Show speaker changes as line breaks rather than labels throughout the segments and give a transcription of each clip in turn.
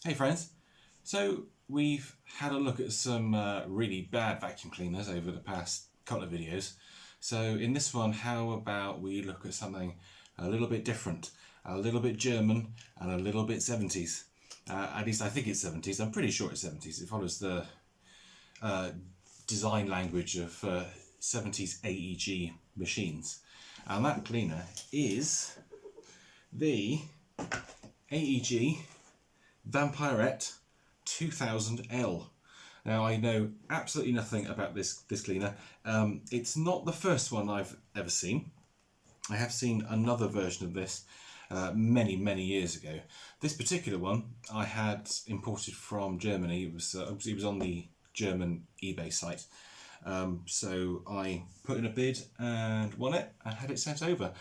Hey friends, so we've had a look at some really bad vacuum cleaners over the past couple of videos. So in this one, how about we look at something a little bit different, a little bit German and a little bit 70s. At least I think it's 70s, I'm pretty sure it's 70s. It follows the design language of 70s AEG machines. And that cleaner is the AEG Vampyrette 2000L. Now I know absolutely nothing about this cleaner. It's not the first one I've ever seen. I have seen another version of this many years ago. This particular one I had imported from Germany. It was on the German eBay site. So I put in a bid and won it and had it sent over.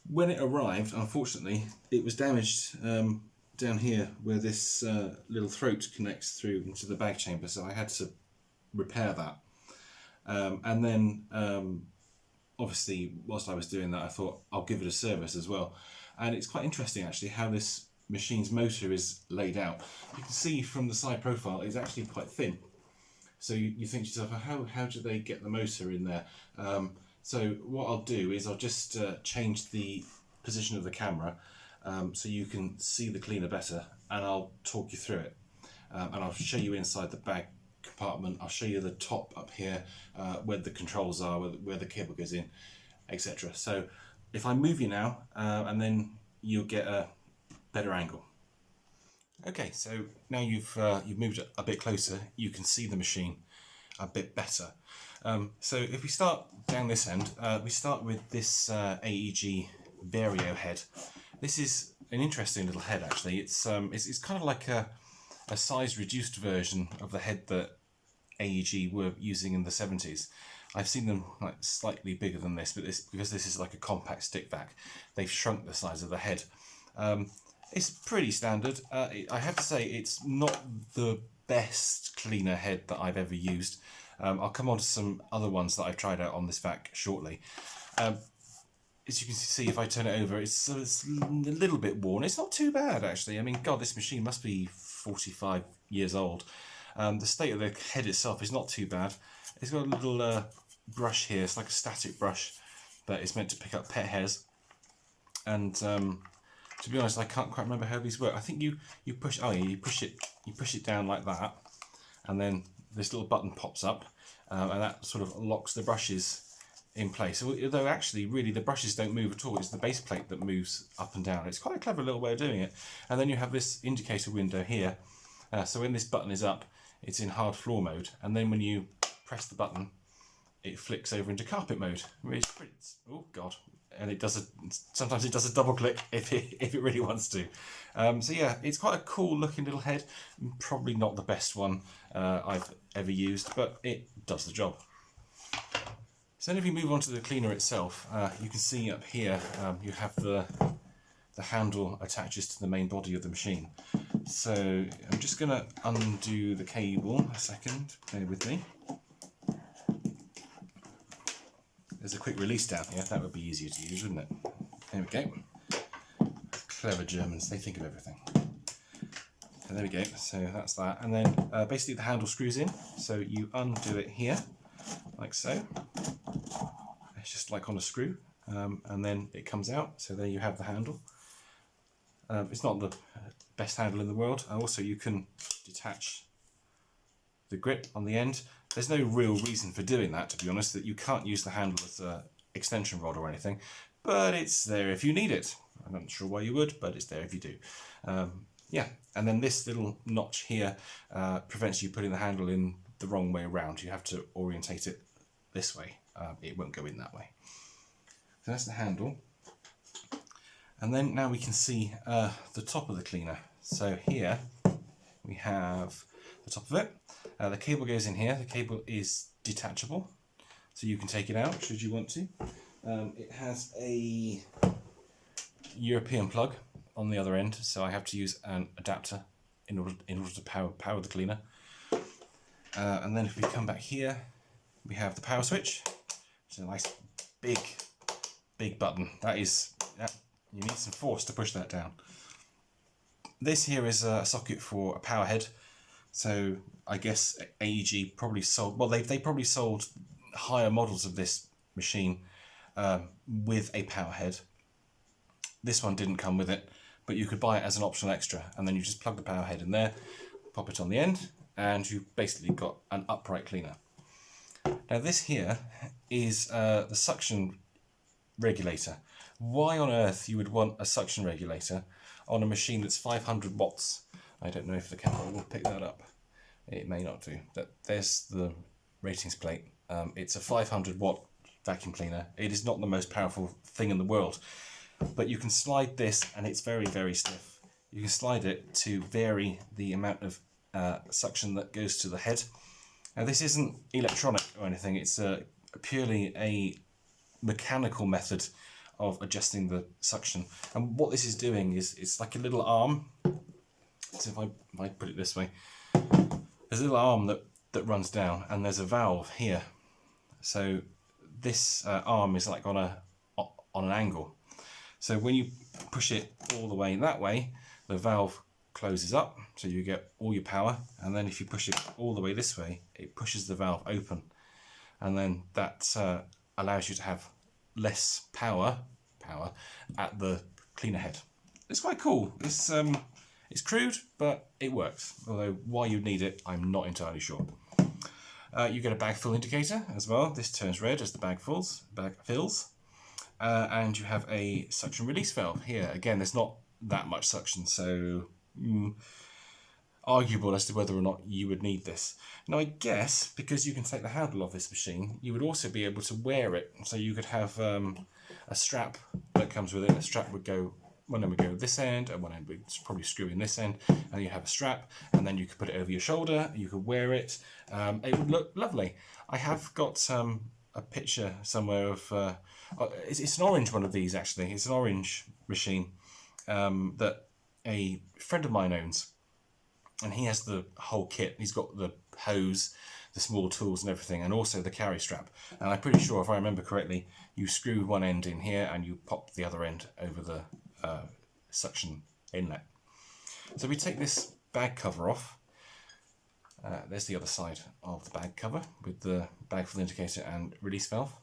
When it arrived, unfortunately, it was damaged down here where this little throat connects through into the bag chamber, so I had to repair that. And then obviously whilst I was doing that I thought I'll give it a service as well. And it's quite interesting actually how this machine's motor is laid out. You can see from the side profile it's actually quite thin. So you think to yourself, how do they get the motor in there? So what I'll do is I'll just change the position of the camera so you can see the cleaner better, and I'll talk you through it. And I'll show you inside the bag compartment. I'll show you the top up here, where the controls are, where the cable goes in, etc. So if I move you now, and then you'll get a better angle. Okay, so now you've moved it a bit closer, you can see the machine a bit better. So if we start down this end, we start with this Aeg Vario Head. This is an interesting little head actually. It's kind of like a size reduced version of the head that AEG were using in the 70s. I've seen them like slightly bigger than this, but because this is like a compact stick vac, they've shrunk the size of the head. It's pretty standard. I have to say it's not the best cleaner head that I've ever used. I'll come on to some other ones that I've tried out on this vac shortly. As you can see, if I turn it over, it's a little bit worn. It's not too bad actually. I mean, God, this machine must be 45 years old. The state of the head itself is not too bad. It's got a little brush here. It's like a static brush that is meant to pick up pet hairs. And to be honest, I can't quite remember how these work. I think you push it down like that, and then this little button pops up, and that sort of locks the brushes in place. Although actually, really, the brushes don't move at all. It's the base plate that moves up and down. It's quite a clever little way of doing it. And then you have this indicator window here. So when this button is up, it's in hard floor mode, and then when you press the button, it flicks over into carpet mode. Oh God. And sometimes it does a double click if it really wants to. So yeah, it's quite a cool looking little head. Probably not the best one I've ever used, but it does the job. So then if you move on to the cleaner itself, you can see up here you have the handle attaches to the main body of the machine. So I'm just going to undo the cable a second, bear with me. There's a quick release down here, that would be easier to use, wouldn't it? There we go. Clever Germans, they think of everything. So there we go, so that's that. And then basically the handle screws in, so you undo it here, like so. It's just like on a screw, and then it comes out, so there you have the handle. It's not the best handle in the world. Also, you can detach the grip on the end. There's no real reason for doing that, to be honest, that you can't use the handle as an extension rod or anything, but it's there if you need it. I'm not sure why you would, but it's there if you do. Yeah, and then this little notch here prevents you putting the handle in the wrong way around. You have to orientate it this way. It won't go in that way. So that's the handle. And then now we can see the top of the cleaner. So here we have the top of it. The cable goes in here. The cable is detachable, so you can take it out should you want to. It has a European plug on the other end, so I have to use an adapter in order to power the cleaner. And then if we come back here, we have the power switch, which is a nice big button. You need some force to push that down. this here is a socket for a power head. So I guess AEG probably sold, well, they probably sold higher models of this machine with a power head. This one didn't come with it, but you could buy it as an optional extra, and then you just plug the power head in there, pop it on the end, and you've basically got an upright cleaner. Now this here is the suction regulator. Why on earth you would want a suction regulator on a machine that's 500 watts? I don't know if the camera will pick that up. It may not do. There's the ratings plate. It's a 500 watt vacuum cleaner. It is not the most powerful thing in the world, but you can slide this and it's very, very stiff. You can slide it to vary the amount of suction that goes to the head. Now this isn't electronic or anything, it's purely a mechanical method of adjusting the suction. And what this is doing is, it's like a little arm. So if I put it this way, there's a little arm that runs down, and there's a valve here. So this arm is like on an angle. So when you push it all the way that way, the valve closes up, so you get all your power. And then if you push it all the way this way, it pushes the valve open, and then that allows you to have less power at the cleaner head. It's quite cool. It's crude, but it works. Although why you need it, I'm not entirely sure. You get a bag fill indicator as well. This turns red as the bag fills. And you have a suction release valve here. Again, there's not that much suction, so arguable as to whether or not you would need this. Now, I guess because you can take the handle off this machine, you would also be able to wear it. So you could have a strap that comes with it. A strap would go, one end would go this end, and one end would probably screw in this end, and you have a strap, and then you could put it over your shoulder, you could wear it. It would look lovely. I have got a picture somewhere of, it's an orange one of these actually. It's an orange machine that a friend of mine owns. And he has the whole kit. He's got the hose, the small tools and everything, and also the carry strap. And I'm pretty sure, if I remember correctly, you screw one end in here and you pop the other end over the suction inlet. So we take this bag cover off. There's the other side of the bag cover with the bag fill indicator and release valve.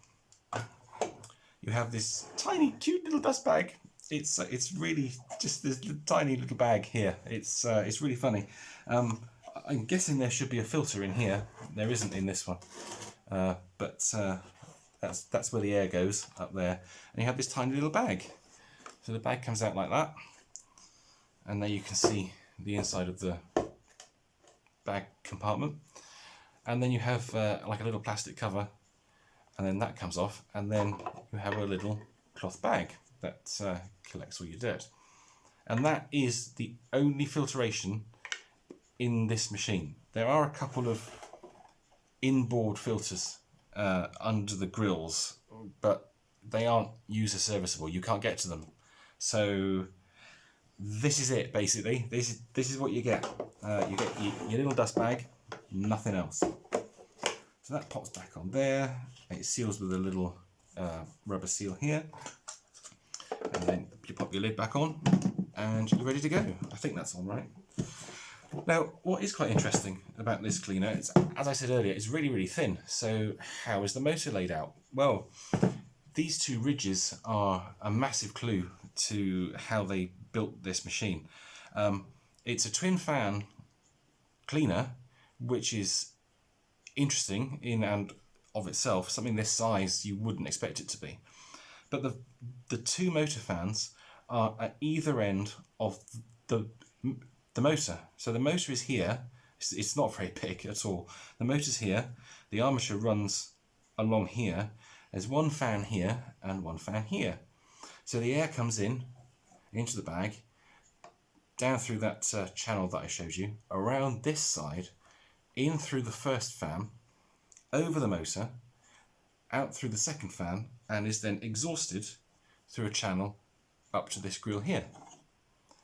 You have this tiny, cute little dust bag. It's really just this tiny little bag here. It's really funny. I'm guessing there should be a filter in here. There isn't in this one, but that's where the air goes, up there. And you have this tiny little bag. So the bag comes out like that, and there you can see the inside of the bag compartment. And then you have like a little plastic cover, and then that comes off, and then you have a little cloth bag that collects all your dirt. And that is the only filtration in this machine. There are a couple of inboard filters under the grills, but they aren't user serviceable. You can't get to them. So this is it, basically. This is what you get. You get your little dust bag, nothing else. So that pops back on there. It seals with a little rubber seal here. And then you pop your lid back on and you're ready to go. I think that's on right. Now, what is quite interesting about this cleaner, it's, as I said earlier, it's really, really thin. So how is the motor laid out? Well, these two ridges are a massive clue to how they built this machine. It's a twin fan cleaner, which is interesting in and of itself. Something this size you wouldn't expect it to be. But the two motor fans are at either end of the motor. So the motor is here. It's not very big at all. The motor's here. The armature runs along here. There's one fan here and one fan here. So the air comes in into the bag, down through that channel that I showed you, around this side, in through the first fan, over the motor, out through the second fan, and is then exhausted through a channel up to this grill here.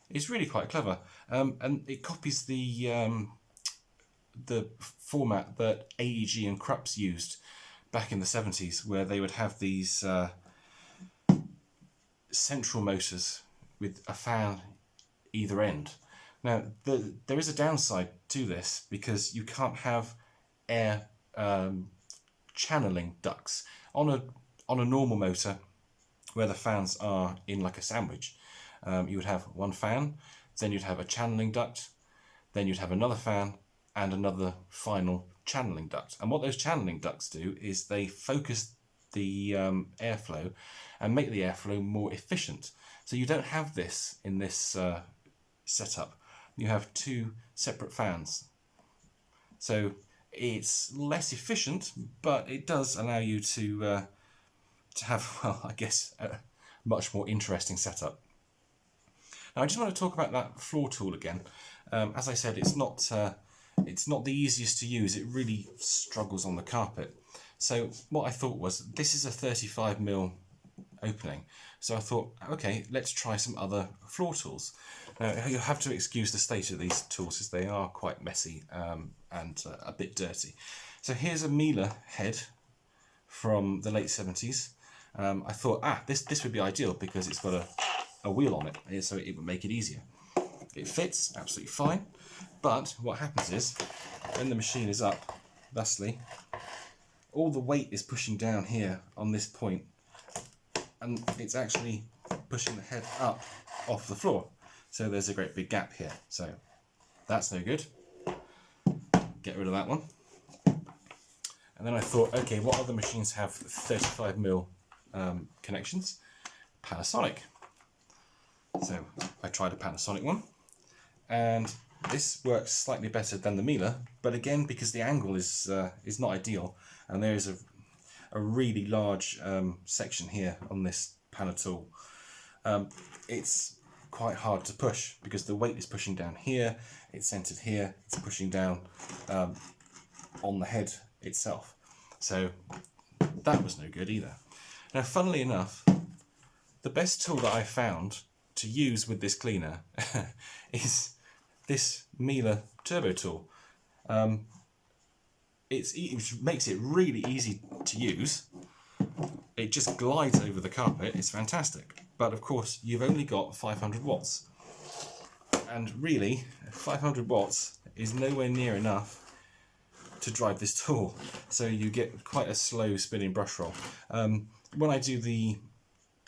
It's really quite clever, and it copies the format that AEG and Krups used back in the 70s, where they would have these central motors with a fan either end. Now, there is a downside to this because you can't have air channeling ducts. On a normal motor, where the fans are in like a sandwich, you would have one fan, then you'd have a channeling duct, then you'd have another fan, and another final channeling duct. And what those channeling ducts do is they focus the airflow and make the airflow more efficient. So you don't have this in this setup. You have two separate fans. So it's less efficient, but it does allow you to have, well, I guess, a much more interesting setup. Now, I just want to talk about that floor tool again. As I said, it's not the easiest to use. It really struggles on the carpet. So what I thought was, this is a 35mm opening. So I thought, okay, let's try some other floor tools. Now, you'll have to excuse the state of these tools as they are quite messy and a bit dirty. So here's a Miele head from the late 70s. I thought, this would be ideal because it's got a wheel on it, so it would make it easier. It fits absolutely fine, but what happens is, when the machine is up, thusly, all the weight is pushing down here on this point, and it's actually pushing the head up off the floor. So there's a great big gap here. So that's no good. Get rid of that one. And then I thought, okay, what other machines have 35mm connections? Panasonic. So I tried a Panasonic one, and this works slightly better than the Miele, but again, because the angle is not ideal, and there is a really large section here on this Pana tool, it's quite hard to push because the weight is pushing down here, it's centered here, it's pushing down on the head itself. So that was no good either. Now, funnily enough, the best tool that I found to use with this cleaner is this Miele turbo tool. It makes it really easy to use. It just glides over the carpet. It's fantastic. But of course, you've only got 500 watts. And really, 500 watts is nowhere near enough to drive this tool. So you get quite a slow spinning brush roll. When I do the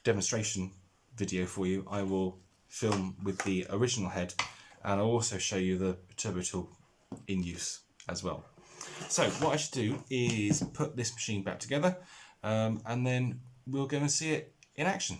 demonstration video for you, I will film with the original head, and I'll also show you the turbo tool in use as well. So what I should do is put this machine back together, and then we'll go and see it in action.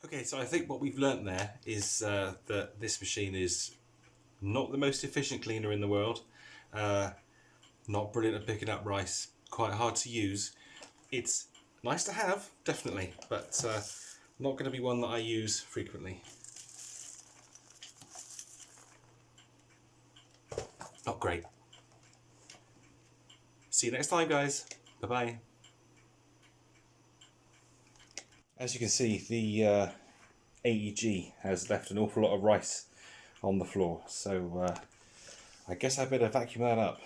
Okay, so I think what we've learnt there is that this machine is not the most efficient cleaner in the world. Not brilliant at picking up rice, quite hard to use. It's nice to have, definitely, but not going to be one that I use frequently. Not great. See you next time, guys. Bye-bye. As you can see, the AEG has left an awful lot of rice on the floor, so I guess I better vacuum that up.